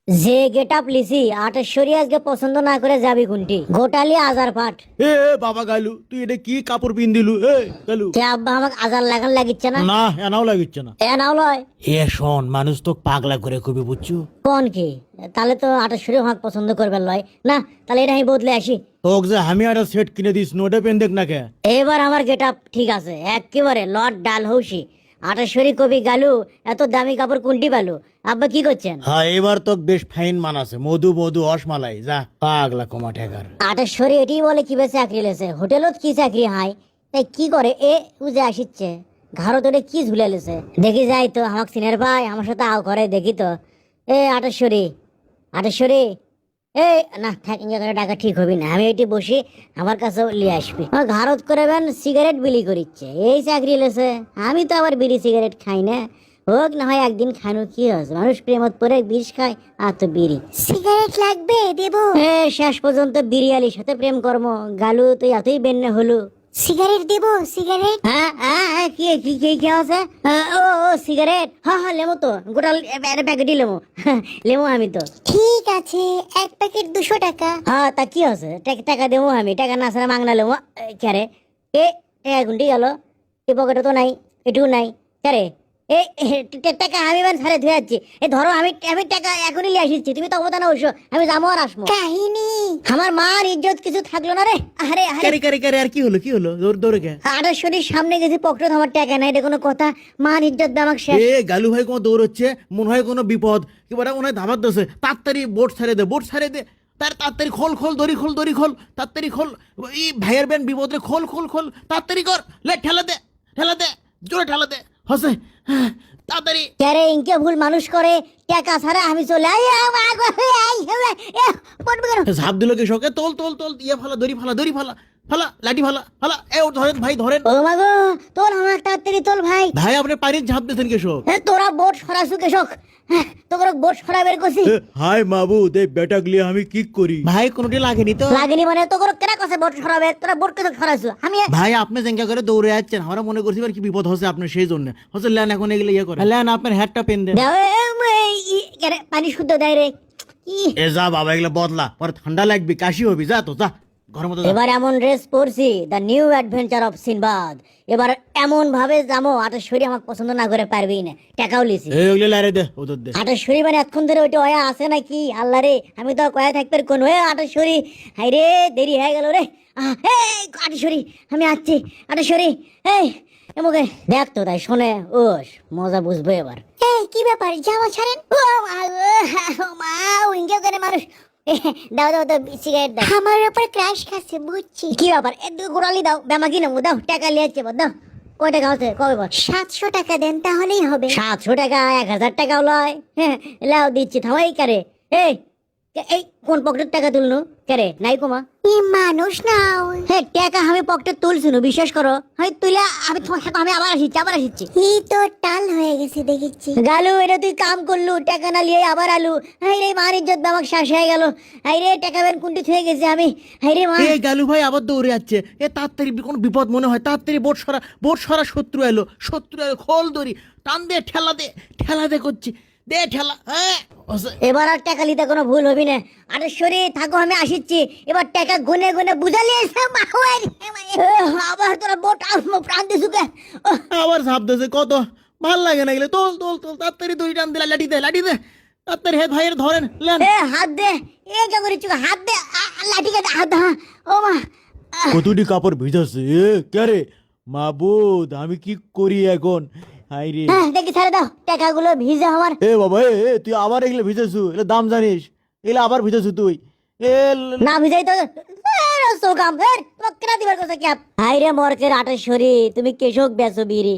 যে get up লিসি আটেশ্বরী আজকে পছন্দ না করে যাবি কোনটি গোটালি আজার পাঠ। এ বাবা গালু তুই এটা কি কাপড় পিন দিলু? এ গালু কে আব্বা আমাকে আজার লাগান লাগিচ্ছে না? না এনাও লাগিচ্ছে না। এ নাও লয় এ শোন মানুষ তো পাগলা করে কবি বুঝছো। কোন কি? তাহলে তো আটেশ্বরী আমাকে পছন্দ করবে লয় না, তাহলে এটা আমি বদলে আসি। তোকে যে আমি একটা সেট কিনে দিস নোটে পেন দেখ না কে। এবার আমার গেট আপ ঠিক আছে একেবারে লর্ড ডাল হৌসি। আটেশ্বরী কবি গালু এত দামি কাপড় কোনটি পালু? আব্বা কি করছেন? হ্যাঁ এবার তো বেশ ফাইন মানাছে, মধু মধু অসমালাই যা পাগলা কমা ঠেকার। আটেশ্বরী এটি বলে কি বে চাকরি লেছে হোটেলত কি চাকরি হাই তাই কি করে এ উজে আসিচ্ছে ঘাড়ো তোরে কি ঝুলে লেছে দেখি যাই তো আমাকে সিনের ভাই আমার সাথে আও করে দেখি তো। এ আটেশ্বরী আটেশ্বরী এই না থাক ইঞ্জয় টাকা ঠিক হবি না, আমি এটি বসি আমার কাছে লিয়ে আসবি। আমার ঘাড়ত করেবেন সিগারেট বিলি করিচ্ছে এই চাকরি লেছে, আমি তো আবার বিড়ি সিগারেট খাই না। হোক না হয় একদিন খানো কি হয়েছে, মানুষ প্রেমত পরে বিষ খায় আর তো বিড়ি সিগারেট লাগবে দেবো। শেষ পর্যন্ত বিরিয়ালির সাথে প্রেম কর্ম গালু তুই এতই বেন্নে হলু। সিগারেট দেবো সিগারেট? হ্যাঁ হ্যাঁ হ্যাঁ, কি কি কি কি আছে? ও ও সিগারেট, হ্যাঁ হ্যাঁ লেমো তো গোটা প্যাকেটই লেমো। লেমো আমি তো। ঠিক আছে এক প্যাকেট 200 টাকা। হ্যাঁ তা কি আছে টাকা দেবো আমি, টাকা না ছাড়া মাংনা লেমো। ক্যারে এ গুন্ডি গেল এ পকেটে তো নাই এটুকু নাই ক্যারে এই টাকা আমি মানে ছাড়ে ধুয়ে যাচ্ছি। এই ধরো আমি আমি টাকা এখনই নিয়ে আসিচ্ছি, তুমি তো অবদান অবশ্য আমি যাবো আর আসবো। কাহিনী আমার মার ইজ্জত কিছু থাকলো না রে। আরে আরে কারে কারে কারে আর কি হলো দৌড় দৌড়ে কে? আটেশ্বরীর সামনে গেছি পকেটে আমার টাকা নাই, এটা কোনো কথা? মার ইজ্জত আমাকে শেষ। এ গালু ভাই কোনো দৌড়চ্ছে মনে হয় কোনো বিপদ কি বলে মনে হয় ধামার দোষে। তাড়াতাড়ি বোট ছেড়ে দে বোট ছেড়ে দে, তার তাড়াতাড়ি খোল খোল দড়ি খোল দড়ি খোল তাড়াতাড়ি খোল। এই ভাইয়ের বেন বিপদ রে, খোল খোল খোল তাড়াতাড়ি কর, লে ঠেলা দে জোরে ঠেলা দে হসে তাড়াতাড়ি। ক্যারে ইনকে ভুল মানুষ করে টাকা ছাড়া আমি চলে আই। ঝাঁপ দিল কি শোকে, তোল তোল তোল ইয়ে ফালা দড়ি ফালা দড়ি ফালা ফালা লাঠি ফালা ফালা। এ ও ধরেন ভাই ধরেন। ও মা গো তোর আমার তাড়াতাড়ি তোল ভাই। ভাই আপনি পানির ঝাঁপ দিয়েছেন কেশব। তোরা বোট সরাসু কেশক, তোর বোট সরা বের করছি। হাই মাবুদ এই বেটা গলি আমি কি করি? ভাই কোনোটি লাগেনি তো? লাগেনি মানে তোর কেনা কাছে বোট সরাবে, তোরা বোট কেন সরাসু? আমি ভাই আপনি জেঙ্গা করে দৌড়ে যাচ্ছেন, আমরা মনে করছি কি বিপদ হচ্ছে আপনার, সেই জন্য হচ্ছে লেন এখন এগুলো ইয়ে করে লেন আপনার হ্যাটটা পেন দেন। পানি শুদ্ধ দেয় রে। এ যা বাবা এগুলো বদলা, পরে ঠান্ডা লাগবে কাশি হবি, যা তো যা ঘরের মতো। এবার এমন ড্রেস পরছি the new adventure of Sinbad. এবার এমন ভাবে যাবো আটেশ্বরী আমাকে পছন্দ না করে পারবেই না, টাকাও লিছি। এগুলো লারে দে ওদের দে। আটেশ্বরী মানে এতক্ষণ ধরে ওইটা ওয়া আছে নাকি? আল্লাহ রে আমি তো কয়া থাকবে কোন হয়ে আটেশ্বরী। হাই রে দেরি হয়ে গেল রে। আটেশ্বরী আমি আসছি আটেশ্বরী। এই এমকে দেখ তো তাই শোনে ওস মজা বুঝবো এবার। কি ব্যাপার জামা ছাড়েন? মানুষ দাও দাও দাও সিগারেট দাও। আমার উপর ক্র্যাশ খাচ্ছে বুঝছি। কি ব্যাপার গোড়ালি দাও ব্যামাকি নেবো, দাও টাকা লিয়েছে দাও। কয় টাকা হচ্ছে কবে বল? 700 টাকা দেন তাহলেই হবে। 700 টাকা 1000 টাকাও লয়। হ্যাঁ লাও দিচ্ছি থামাই কারে। এই এই কোন পকেটের টাকা তুলনু কারে নাই কমা মানুষ নাও। হ্যাঁ টাকা আমি পকেটে তুলছিনু বিশ্বাস করো। হয় তুইলা আমি তোমার সাথে আমি আবার আসিচ্ছি। এই তো টাল হয়ে গেছে দেখিচ্ছি। গালু এটা তুই কাম করলু টাকা না লিয়ে আবার আলু। হাই রে মার ইজ্জত আমাকে শ্বাস হয়ে গেল। হাই রে টাকা বের কুন্টি থয়ে গেছে আমি। হাই রে মা এ গালু ভাই আবার দৌড়ে যাচ্ছে। এ তাড়াতাড়ি কোনো বিপদ মনে হয়, তাড়াতাড়ি বোট সরা শত্রু এলো খোল দড়ি টান দে ঠেলা দে করছি দে ঠেলা। হ্যাঁ এবার আর টাকা লিতে কোনো ভুল হবি না। আরে শরী থাকো আমি আসিচ্ছি। এবার টাকা গুনে গুনে বুঝালি আবার তোরা বোট প্রাণ দিছুকে আবার ঝাঁপ দিয়েছে কত ভাল লাগে না গেলে। তোল তোল তোল তাড়াতাড়ি দড়ি টান দিলা লাঠি দে তাড়াতাড়ি হে ভাইয়ের ধরেন লেন। হাত দে এ কে করিস হাত দে লাঠি কে হাত দে। ও মা কতটি কাপড় ভিজাছে এ কে মাবুদ আমি কি করি এখন? হাই রে দেখি ছেড়ে দাও টাকাগুলো ভিজে আমার। এ বাবা এ তুই আবার এগুলো ভিজেছু, এগুলো দাম জানিস? এগুলো আবার ভিজেছু তুই? এ না ভিজাই তো সোকাম তোমাকে কেনা দিবার কথা কি? হাই রে মরকের আটেশ্বরী তুমি কেশক বেচো বিড়ি।